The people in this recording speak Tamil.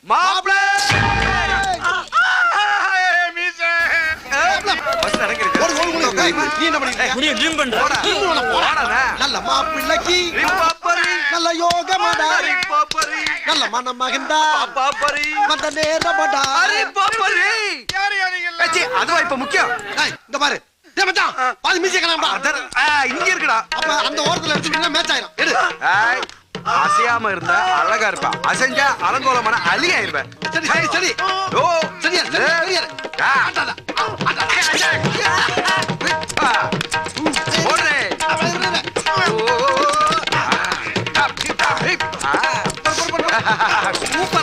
மாப்ள நீ என்ன பண்ணிட்டு நல்ல மாப்பிள்ளைக்கு நல்ல யோகமடா நல்ல மனம் மகிழ்ந்தா வந்த நேரமடா அதுவா இப்ப முக்கியம். இந்த பாரு பாதி மீசிய இங்க இருக்குடா. அப்ப அந்த ஓரத்துல எடுத்துக்கிட்டா மேட்ச் ஆயிரும் எடு. அசையாம இருந்தா அழகா இருப்ப, அசைஞ்சா அலங்கோலமான அழியாயிருப்ப. சரி சரி சரி ஓ சரியா சரியா சூப்பர்.